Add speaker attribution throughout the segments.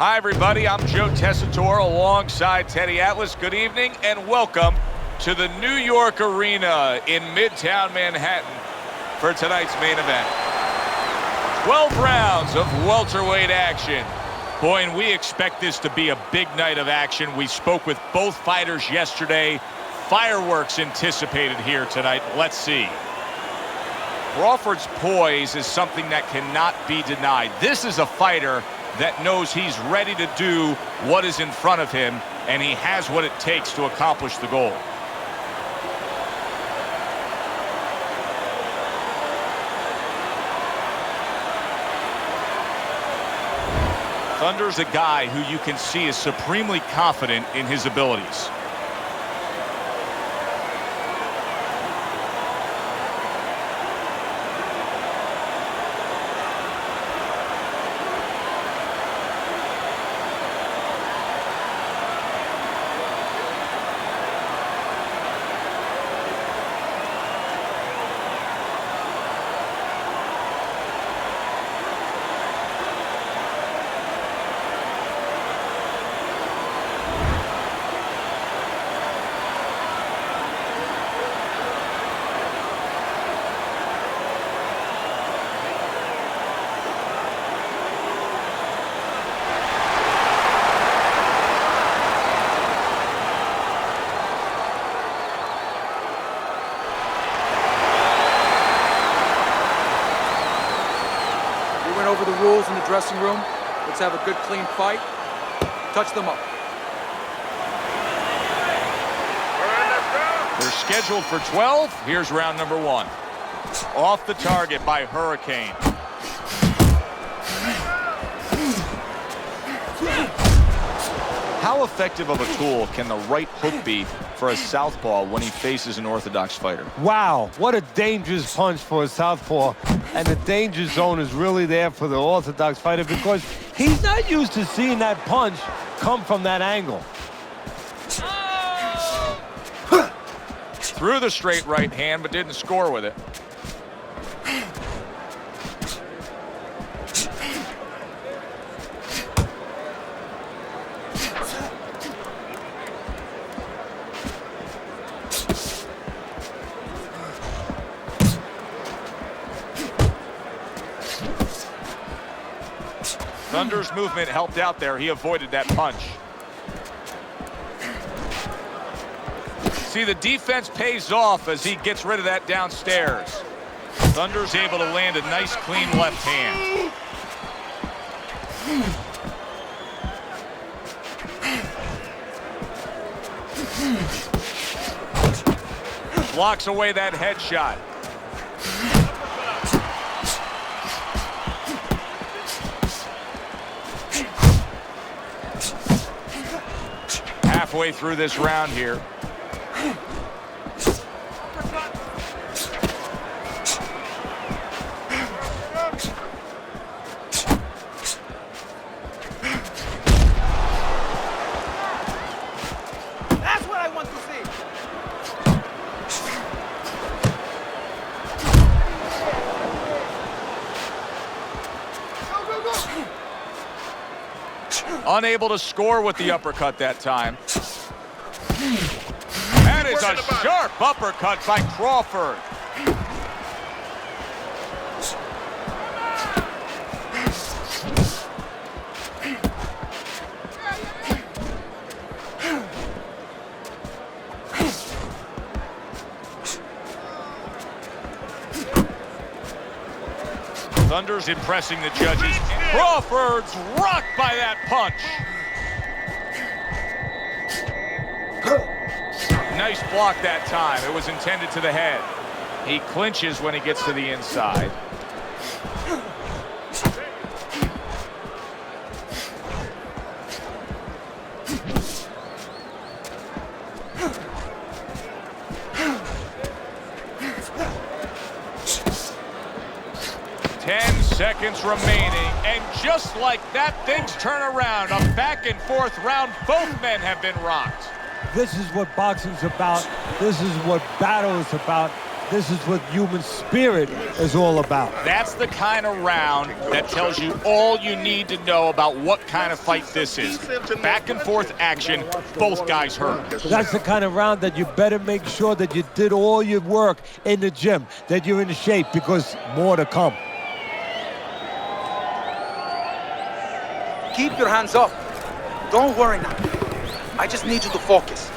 Speaker 1: Hi, everybody. I'm Joe Tessitore alongside Teddy Atlas. Good evening and welcome to the New York Arena in Midtown Manhattan for tonight's main event. 12 rounds of welterweight action. Boy, and we expect this to be a big night of action. We spoke with both fighters yesterday. Fireworks anticipated here tonight. Let's see. Crawford's poise is something that cannot be denied. This is a fighter that knows he's ready to do what is in front of him, and he has what it takes to accomplish the goal. Thunder's a guy who you can see is supremely confident in his abilities.
Speaker 2: Over the rules in the dressing room. Let's have a good, clean fight. Touch them up.
Speaker 1: They're scheduled for 12. Here's round number 1. Off the target by Hurricane. How effective of a tool can the right hook be for a southpaw when he faces an orthodox fighter?
Speaker 3: Wow, what a dangerous punch for a southpaw. And the danger zone is really there for the orthodox fighter because he's not used to seeing that punch come from that angle.
Speaker 1: Threw the straight right hand, but didn't score with it. Thunder's movement helped out there. He avoided that punch. See, the defense pays off as he gets rid of that downstairs. Thunder's able to land a nice, clean left hand. Blocks away that headshot. Halfway through this round here.
Speaker 2: That's what I want to see. Go, go, go.
Speaker 1: Unable to score with the uppercut that time. That is a sharp uppercut by Crawford. Thunder's impressing the judges. Crawford's rocked by that punch. Nice block that time. It was intended to the head. He clinches when he gets to the inside. Seconds remaining, and just like that, things turn around. A back-and-forth round. Both men have been rocked.
Speaker 3: This is what boxing's about. This is what battle is about. this is what human spirit is all about.
Speaker 1: That's the kind of round that tells you all you need to know about what kind of fight this is. Back and forth action, both guys hurt.
Speaker 3: That's the kind of round that you better make sure that you did all your work in the gym, that you're in shape, because more to come.
Speaker 2: Keep your hands up. Don't worry now. I just need you to focus.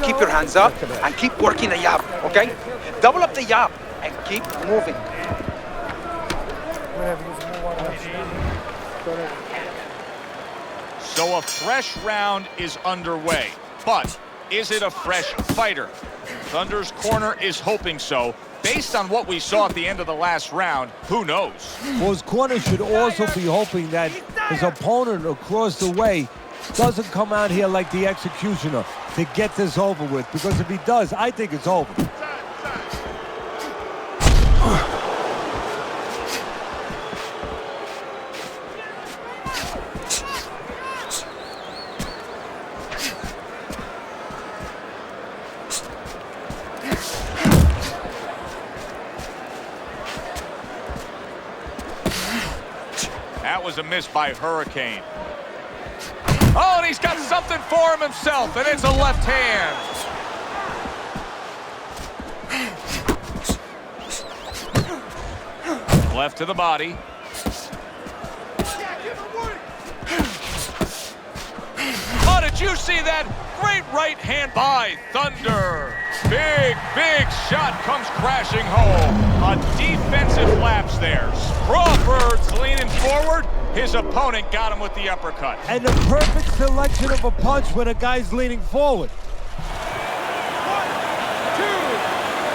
Speaker 2: Keep your hands up and keep working the jab, okay? Double up the jab and keep moving.
Speaker 1: So a fresh round is underway, but is it a fresh fighter? Thunder's corner is hoping so. Based on what we saw at the end of the last round, who knows?
Speaker 3: Well, his corner should also be hoping that his opponent across the way doesn't come out here like the executioner to get this over with, because if he does, I think it's over.
Speaker 1: That was a miss by Hurricane. Oh, and he's got something for him himself, and it's a left hand. Left to the body. Oh, did you see that? Great right hand by Thunder. Big, big shot comes crashing home. A defensive lapse there. Crawford's leaning forward. His opponent got him with the uppercut.
Speaker 3: And the perfect selection of a punch when a guy's leaning forward.
Speaker 2: 1, 2,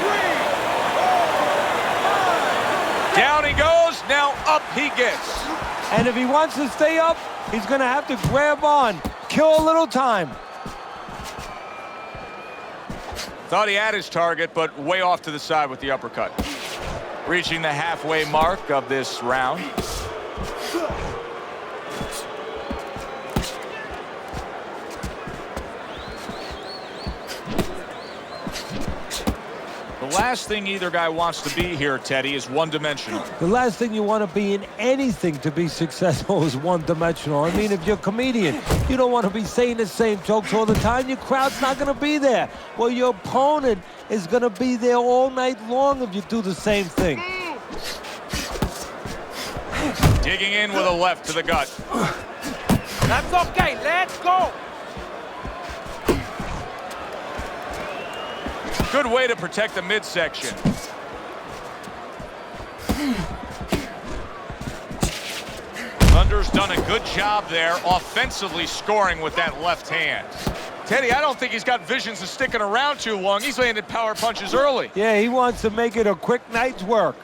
Speaker 2: 3, 4, 5.
Speaker 1: Down he goes, now up he gets.
Speaker 3: And if he wants to stay up, he's gonna have to grab on, kill a little time.
Speaker 1: Thought he had his target, but way off to the side with the uppercut. Reaching the halfway mark of this round. The last thing either guy wants to be here, Teddy, is one-dimensional.
Speaker 3: The last thing you want to be in anything to be successful is one-dimensional. I mean, if you're a comedian, you don't want to be saying the same jokes all the time. Your crowd's not going to be there. Well, your opponent is going to be there all night long if you do the same thing.
Speaker 1: Digging in with a left to the gut.
Speaker 2: That's okay, let's go.
Speaker 1: Good way to protect the midsection. Thunder's done a good job there, offensively scoring with that left hand. Teddy, I don't think he's got visions of sticking around too long. He's landed power punches early.
Speaker 3: Yeah, he wants to make it a quick night's work.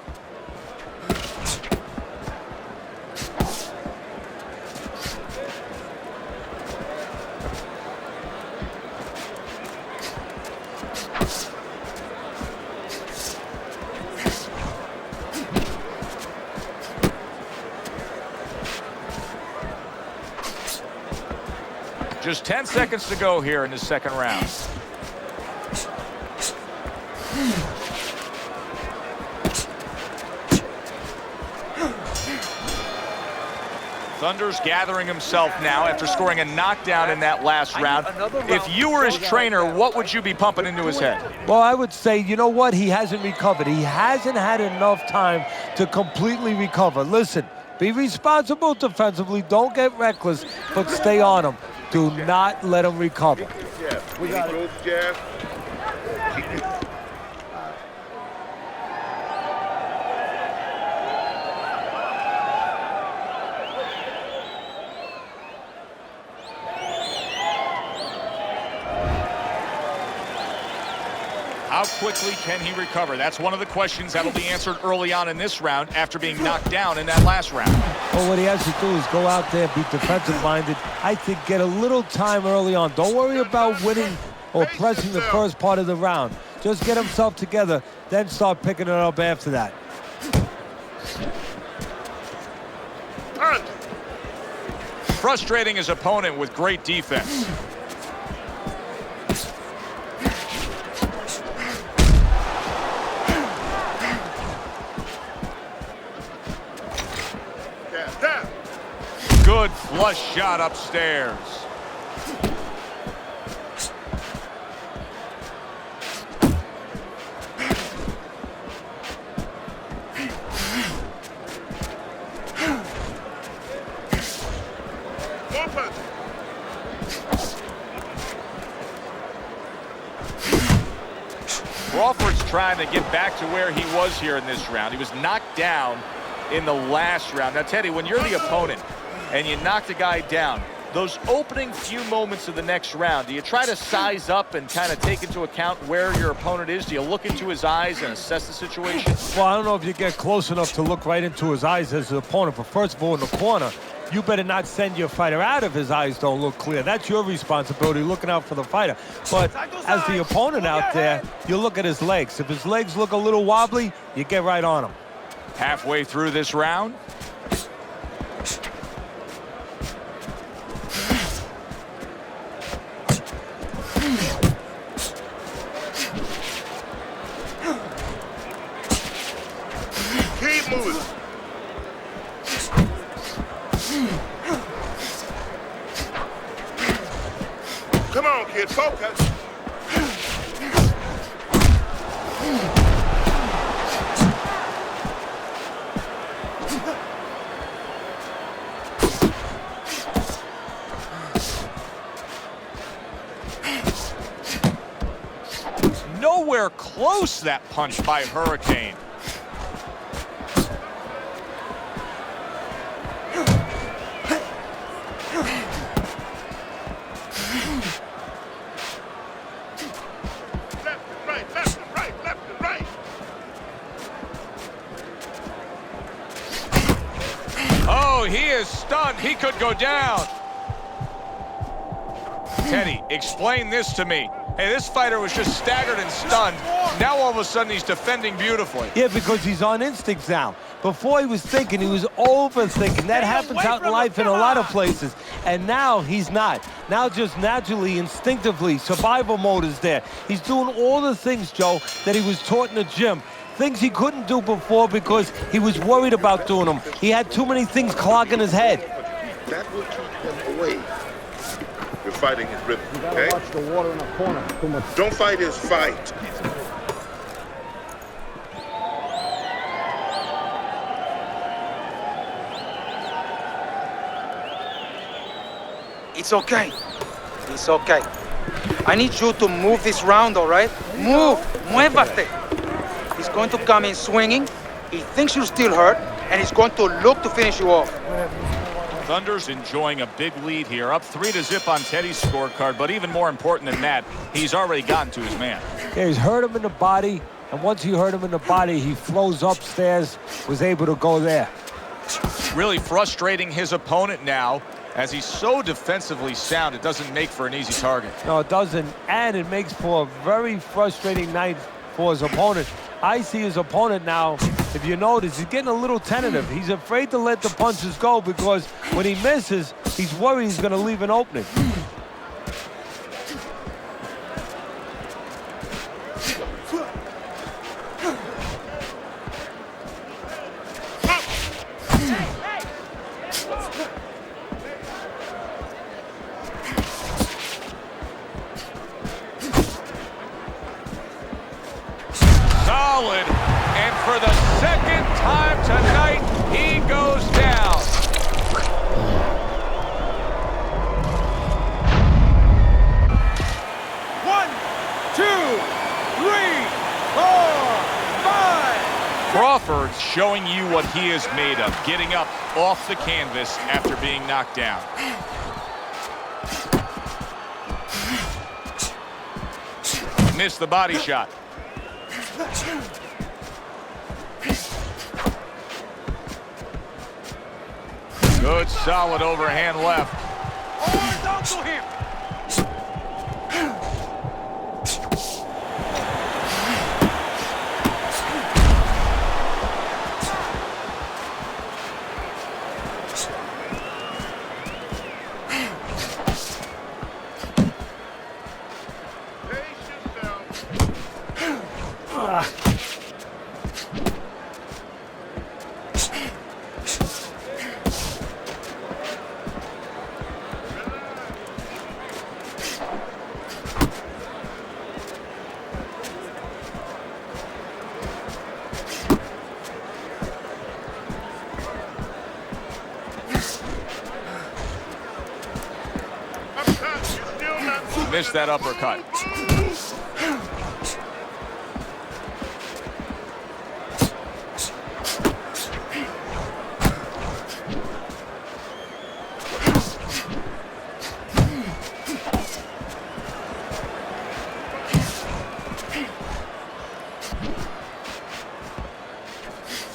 Speaker 1: Just 10 seconds to go here in the second round. Thunder's gathering himself now after scoring a knockdown in that last round. If you were his trainer, what would you be pumping into his head?
Speaker 3: Well, I would say, you know what? He hasn't recovered. He hasn't had enough time to completely recover. Listen, be responsible defensively. Don't get reckless, but stay on him. Do not let him recover.
Speaker 4: We got it.
Speaker 1: How quickly can he recover? That's one of the questions that'll be answered early on in this round after being knocked down in that last round.
Speaker 3: Well, what he has to do is go out there, be defensive-minded. I think get a little time early on. Don't worry about winning or pressing the first part of the round. Just get himself together, then start picking it up after that.
Speaker 1: Frustrating his opponent with great defense. Good flush shot upstairs. Crawford's trying to get back to where he was here in this round. He was knocked down in the last round. Now, Teddy, when you're the opponent and you knock the guy down, those opening few moments of the next round, do you try to size up and kind of take into account where your opponent is? Do you look into his eyes and assess the situation?
Speaker 3: Well, I don't know if you get close enough to look right into his eyes as the opponent, but first of all, in the corner, you better not send your fighter out if his eyes don't look clear. That's your responsibility, looking out for the fighter. But as the opponent out there, you look at his legs. If his legs look a little wobbly, you get right on him.
Speaker 1: Halfway through this round.
Speaker 4: Keep moving. Come on, kid, focus.
Speaker 1: Nowhere close, that punch by Hurricane. Oh, he is stunned. He could go down. Teddy, explain this to me. Hey, this fighter was just staggered and stunned. Now all of a sudden he's defending beautifully.
Speaker 3: Yeah, because he's on instinct now. Before he was thinking, he was overthinking. That happens out in life in a lot of places. And now he's not. Now just naturally, instinctively, survival mode is there. He's doing all the things, Joe, that he was taught in the gym. Things he couldn't do before because he was worried about doing them. He had too many things clogging his head.
Speaker 4: That will keep him away. You're fighting his rhythm, okay?
Speaker 5: Watch the water in the corner. Too much.
Speaker 4: Don't fight his fight.
Speaker 2: It's okay. It's okay. I need you to move this round, all right? Move. Muévate. He's going to come in swinging. He thinks you're still hurt, and he's going to look to finish you off.
Speaker 1: Thunder's enjoying a big lead here, up 3-0 on Teddy's scorecard, but even more important than that, he's already gotten to his man.
Speaker 3: Yeah, he's hurt him in the body, and once he hurt him in the body, he flows upstairs, was able to go there.
Speaker 1: Really frustrating his opponent now, as he's so defensively sound, it doesn't make for an easy target.
Speaker 3: No, it doesn't, and it makes for a very frustrating night for his opponent. I see his opponent now, if you notice, he's getting a little tentative. He's afraid to let the punches go because when he misses, he's worried he's going to leave an opening.
Speaker 1: Solid, and for the second time tonight, he goes down.
Speaker 2: One, two, three, four, five.
Speaker 1: Crawford's showing you what he is made of, getting up off the canvas after being knocked down. Missed the body shot. Good, solid overhand left.
Speaker 2: Oh, down to him.
Speaker 1: missed that uppercut.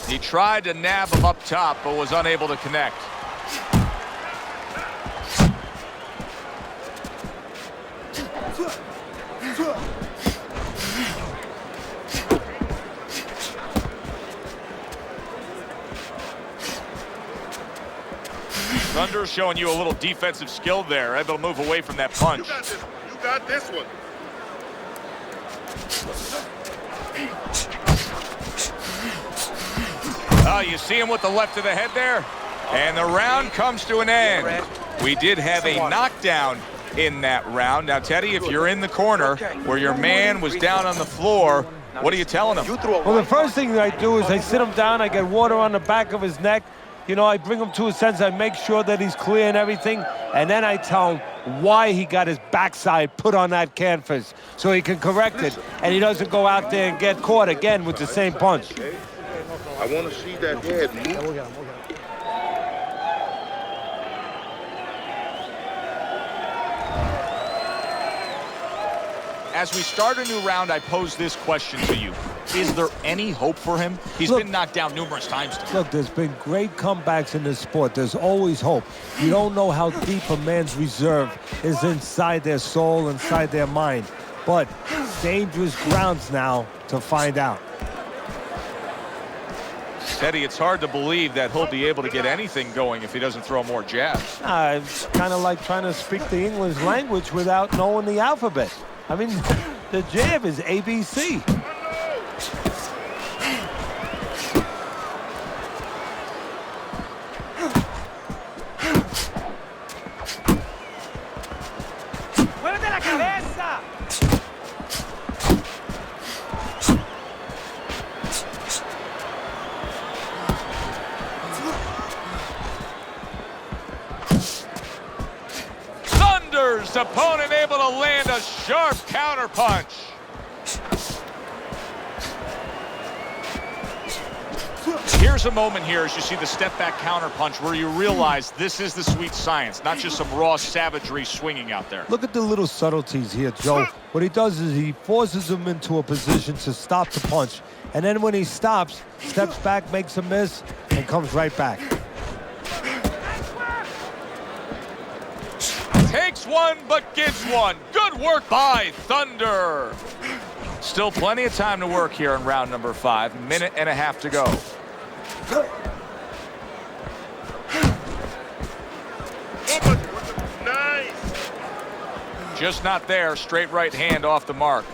Speaker 1: He tried to nab him up top, but was unable to connect. Thunder's showing you a little defensive skill there, able to move away from that punch.
Speaker 4: You got this one.
Speaker 1: Oh, you see him with the left of the head there? And the round comes to an end. We did have a knockdown in that round. Now, Teddy, if you're in the corner where your man was down on the floor, what are you telling him?
Speaker 3: Well, the first thing that I do is I sit him down, I get water on the back of his neck. You know, I bring him to a sense, I make sure that he's clear and everything, and then I tell him why he got his backside put on that canvas so he can correct it, and he doesn't go out there and get caught again with the same punch.
Speaker 4: I want to see that head move.
Speaker 5: We'll get him.
Speaker 1: As we start a new round, I pose this question to you. Is there any hope for him? He's been knocked down numerous times today.
Speaker 3: Look, there's been great comebacks in this sport. There's always hope. You don't know how deep a man's reserve is inside their soul, inside their mind. But dangerous grounds now to find out.
Speaker 1: Teddy, it's hard to believe that he'll be able to get anything going if he doesn't throw more jabs.
Speaker 3: It's kind of like trying to speak the English language without knowing the alphabet. I mean, the jab is ABC.
Speaker 2: ¡Muévete la cabeza!
Speaker 1: Thunder's opponent able to land a sharp counterpunch. Here's a moment here as you see the step-back counterpunch where you realize this is the sweet science, not just some raw savagery swinging out there.
Speaker 3: Look at the little subtleties here, Joe. What he does is he forces him into a position to stop the punch. And then when he stops, steps back, makes a miss, and comes right back.
Speaker 1: Takes one, but gets one. Good work by Thunder. Still plenty of time to work here in round number 5. Minute and a half to go.
Speaker 4: Nice.
Speaker 1: Just not there. Straight right hand off the mark.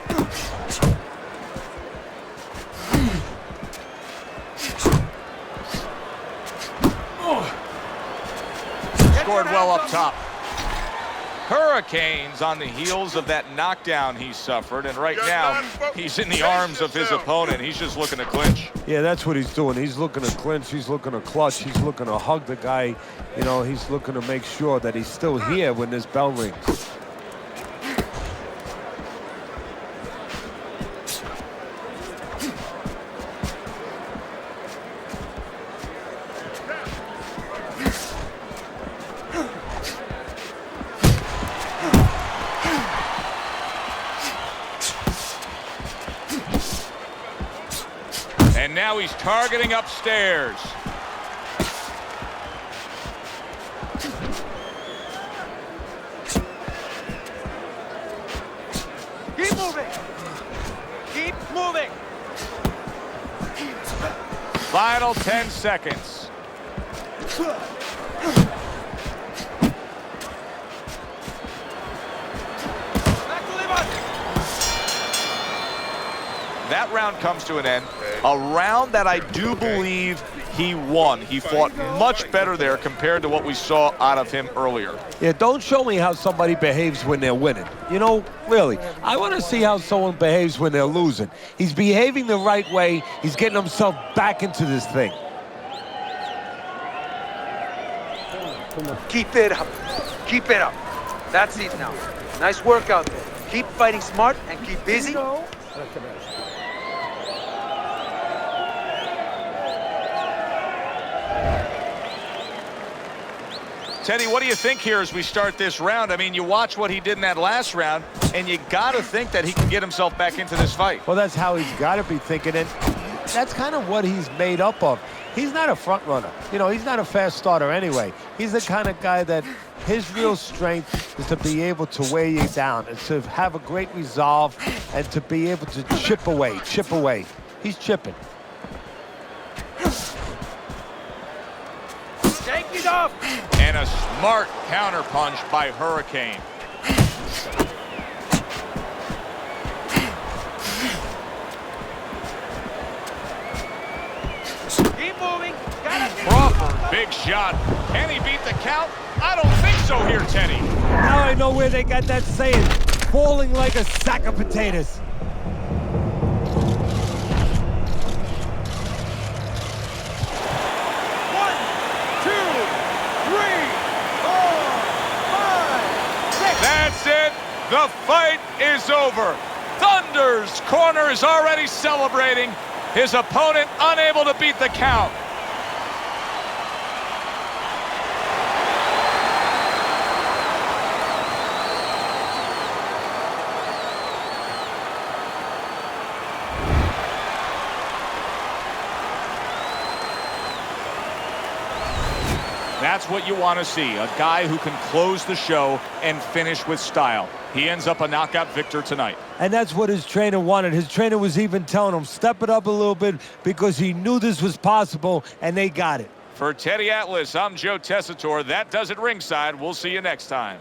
Speaker 1: Scored well up top. Hurricanes on the heels of that knockdown he suffered, and right now he's in the arms of his opponent. He's just looking to clinch.
Speaker 3: Yeah, that's what he's doing. He's looking to clinch, he's looking to clutch, he's looking to hug the guy. You know, he's looking to make sure that he's still here when this bell rings.
Speaker 1: And now he's targeting upstairs.
Speaker 2: Keep moving. Keep moving.
Speaker 1: Final 10 seconds. That round comes to an end. A round that I do believe he won. He fought much better there compared to what we saw out of him earlier.
Speaker 3: Yeah, don't show me how somebody behaves when they're winning. You know, really, I want to see how someone behaves when they're losing. He's behaving the right way. He's getting himself back into this thing.
Speaker 2: Keep it up. Keep it up. That's it now. Nice work out there. Keep fighting smart and keep busy.
Speaker 1: Teddy, what do you think here as we start this round? I mean, you watch what he did in that last round, and you got to think that he can get himself back into this fight.
Speaker 3: Well, that's how he's got to be thinking, and that's kind of what he's made up of. He's not a front runner. You know, he's not a fast starter anyway. He's the kind of guy that his real strength is to be able to wear you down and to have a great resolve and to be able to chip away. He's chipping.
Speaker 2: Take it off!
Speaker 1: And a smart counterpunch by Hurricane.
Speaker 2: Keep moving.
Speaker 1: Crawford, big shot. Can he beat the count? I don't think so here, Teddy.
Speaker 3: Now I know where they got that saying, falling like a sack of potatoes.
Speaker 1: That's it. The fight is over. Thunder's corner is already celebrating. His opponent unable to beat the count. That's what you want to see, a guy who can close the show and finish with style. He ends up a knockout victor tonight.
Speaker 3: And that's what his trainer wanted. His trainer was even telling him, step it up a little bit, because he knew this was possible, and they got it.
Speaker 1: For Teddy Atlas, I'm Joe Tessitore. That does it ringside. We'll see you next time.